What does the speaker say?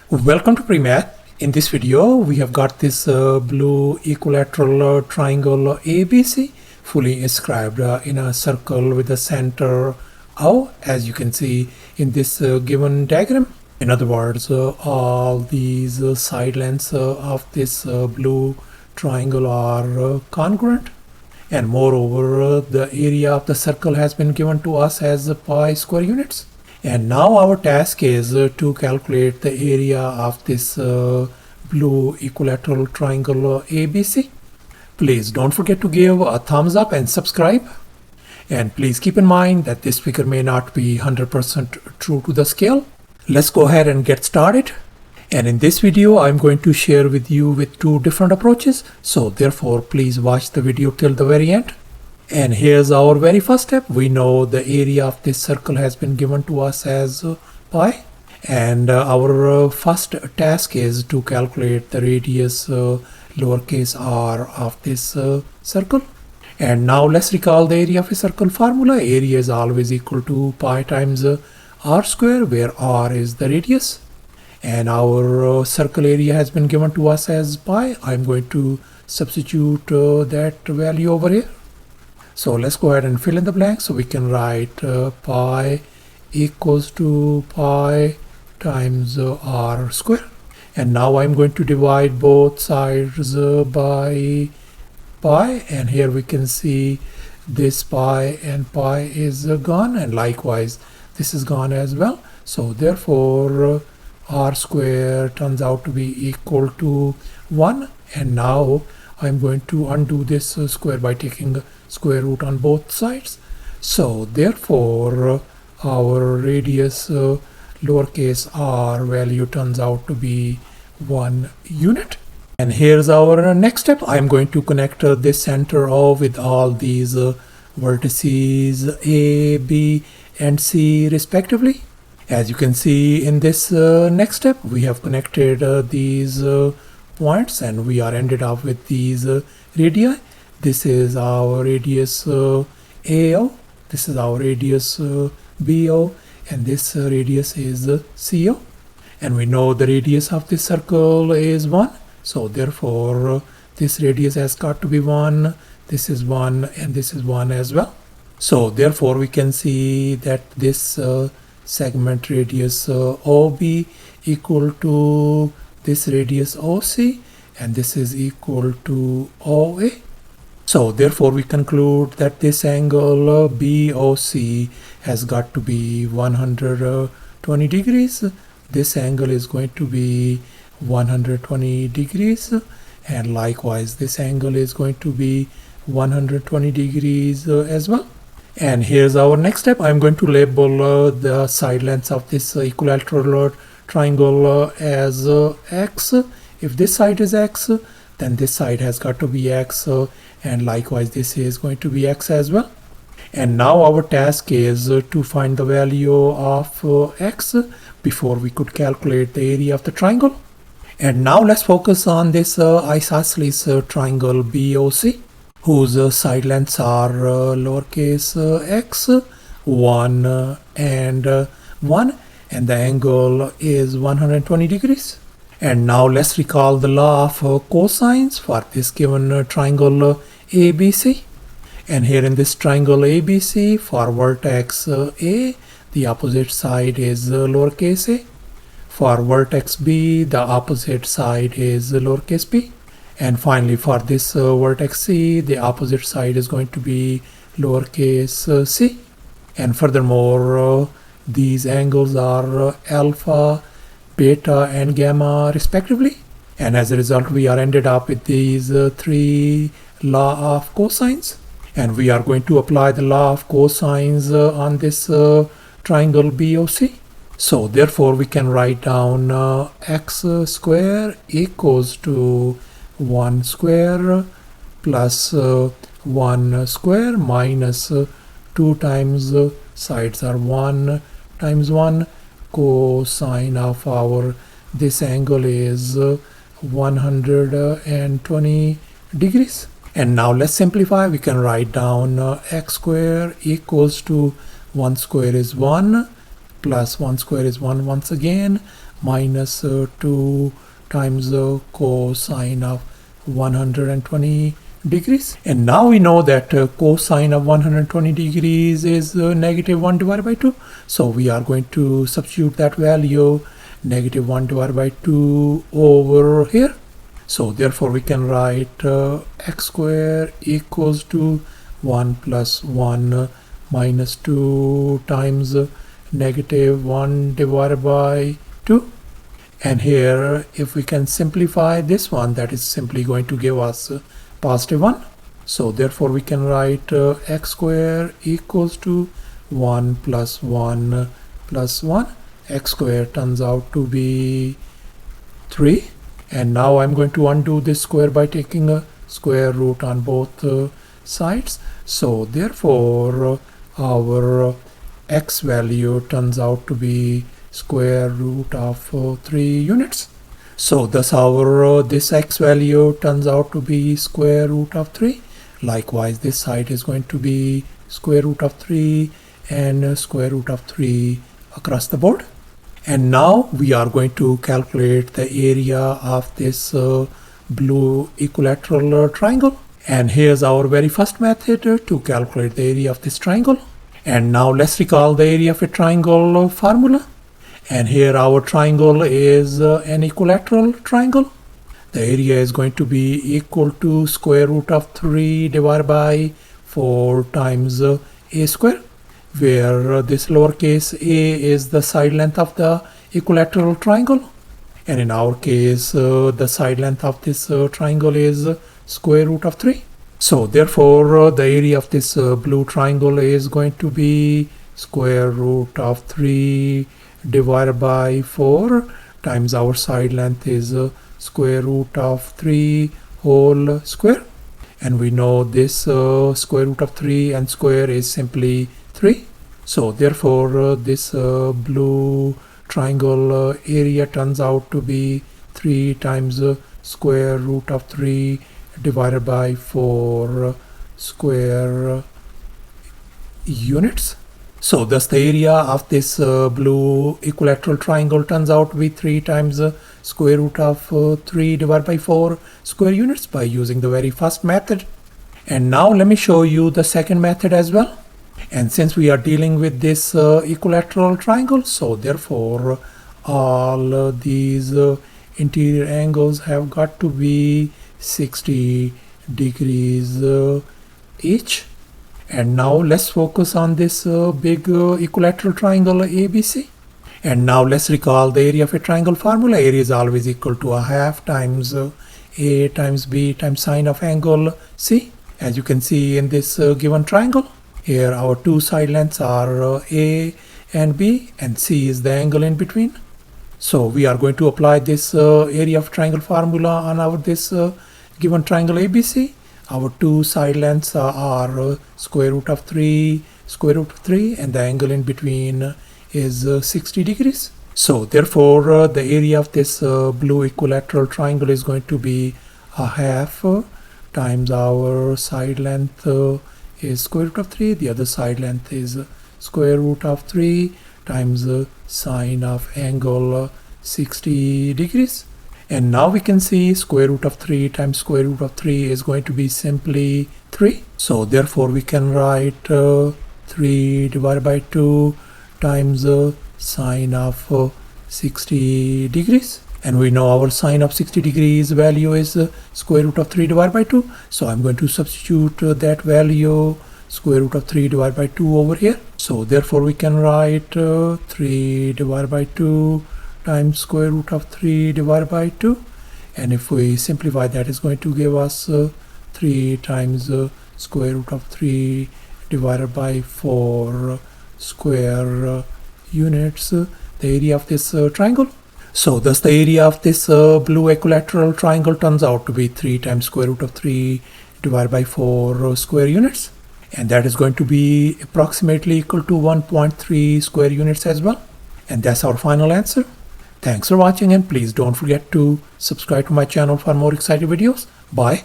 Welcome to PreMath. In this video, we have got this blue equilateral triangle ABC fully inscribed in a circle with the center O, as you can see in this given diagram. In other words, all these side lengths of this blue triangle are congruent. And moreover, the area of the circle has been given to us as pi square units. And now our task is to calculate the area of this blue equilateral triangle ABC. Please don't forget to give a thumbs up and subscribe. And please keep in mind that this figure may not be 100% true to the scale. Let's go ahead and get started. And in this video, I'm going to share with you with two different approaches. So therefore, please watch the video till the very end. And here's our very first step. We know the area of this circle has been given to us as pi. And our first task is to calculate the radius lowercase r of this circle. And now let's recall the area of a circle formula. Area is always equal to pi times r square, where r is the radius. And our circle area has been given to us as pi. I'm going to substitute that value over here. So let's go ahead and fill in the blanks. So we can write pi equals to pi times r square. And now I'm going to divide both sides by pi. And here we can see this pi and pi is gone. And likewise, this is gone as well. So therefore, r square turns out to be equal to 1. And now I'm going to undo this square by taking square root on both sides. So therefore, our radius lowercase r value turns out to be 1 unit. And here's our next step. I'm going to connect this center O with all these vertices A, B, and C respectively. As you can see in this next step, we have connected these points and we are ended up with these radii. This is our radius AO, this is our radius BO, and this radius is CO. And we know the radius of this circle is 1. So therefore, this radius has got to be 1, this is 1, and this is 1 as well. So therefore, we can see that this segment radius OB equal to this radius OC, and this is equal to OA. So therefore, we conclude that this angle BOC has got to be 120 degrees. This angle is going to be 120 degrees. And likewise, this angle is going to be 120 degrees as well. And here's our next step. I'm going to label the side lengths of this equilateral triangle as x. If this side is x, then this side has got to be x, and likewise this is going to be x as well. And now our task is to find the value of x before we could calculate the area of the triangle. And now let's focus on this isosceles triangle BOC, whose side lengths are lowercase x, 1 and 1, and the angle is 120 degrees. And now let's recall the law of cosines for this given triangle ABC. And here in this triangle ABC, for vertex A, the opposite side is lowercase a. For vertex B, the opposite side is lowercase b. And finally, for this vertex C, the opposite side is going to be lowercase c. And furthermore, these angles are alpha, beta, and gamma respectively. And as a result, we are ended up with these three law of cosines. And we are going to apply the law of cosines on this triangle BOC. So therefore, we can write down x square equals to 1 square plus 1 square minus 2 times sides are 1 times 1. Cosine of our this angle is 120 degrees. And now let's simplify. We can write down x square equals to 1 square is 1 plus 1 square is 1 once again minus 2 times cosine of 120 degrees. And now we know that cosine of 120 degrees is negative 1 divided by 2. So we are going to substitute that value, negative 1 divided by 2, over here. So therefore we can write x square equals to 1 plus 1 minus 2 times negative 1 divided by 2. And here, if we can simplify this one, that is simply going to give us positive 1. So therefore we can write x square equals to 1 plus 1 plus 1. X square turns out to be 3. And now I'm going to undo this square by taking a square root on both sides. So therefore our x value turns out to be square root of 3 units. So thus our this x value turns out to be square root of 3. Likewise, this side is going to be square root of 3 and square root of 3 across the board. And now we are going to calculate the area of this blue equilateral triangle. And here's our very first method to calculate the area of this triangle. And now let's recall the area of a triangle formula. And here our triangle is an equilateral triangle. The area is going to be equal to square root of 3 divided by 4 times a square, where this lowercase a is the side length of the equilateral triangle. And in our case, the side length of this triangle is square root of 3. So therefore, the area of this blue triangle is going to be square root of 3 divided by 4 times our side length is square root of 3 whole square. And we know this square root of 3 and square is simply 3. So therefore, this blue triangle area turns out to be 3 times square root of 3 divided by 4 square units. So thus the area of this blue equilateral triangle turns out to be 3 times square root of 3 divided by 4 square units by using the very first method. And now let me show you the second method as well. And since we are dealing with this equilateral triangle, so therefore all these interior angles have got to be 60 degrees each. And now let's focus on this big equilateral triangle ABC. And now let's recall the area of a triangle formula. Area is always equal to a half times A times B times sine of angle C. As you can see in this given triangle, here our two side lengths are A and B, and C is the angle in between. So we are going to apply this area of triangle formula on our this given triangle ABC. Our two side lengths are square root of 3, square root of 3, and the angle in between is 60 degrees. So therefore, the area of this blue equilateral triangle is going to be a half times our side length is square root of 3. The other side length is square root of 3 times sine of angle 60 degrees. And now we can see square root of 3 times square root of 3 is going to be simply 3. So therefore we can write 3 divided by 2 times sine of 60 degrees. And we know our sine of 60 degrees value is square root of 3 divided by 2. So I'm going to substitute that value, square root of 3 divided by 2, over here. So therefore we can write 3 divided by 2 times square root of 3 divided by 2, and if we simplify, that is going to give us 3 times square root of 3 divided by 4 square units, the area of this triangle. So thus the area of this blue equilateral triangle turns out to be 3 times square root of 3 divided by 4 square units, and that is going to be approximately equal to 1.3 square units as well. And that's our final answer. Thanks for watching, and please don't forget to subscribe to my channel for more exciting videos. Bye.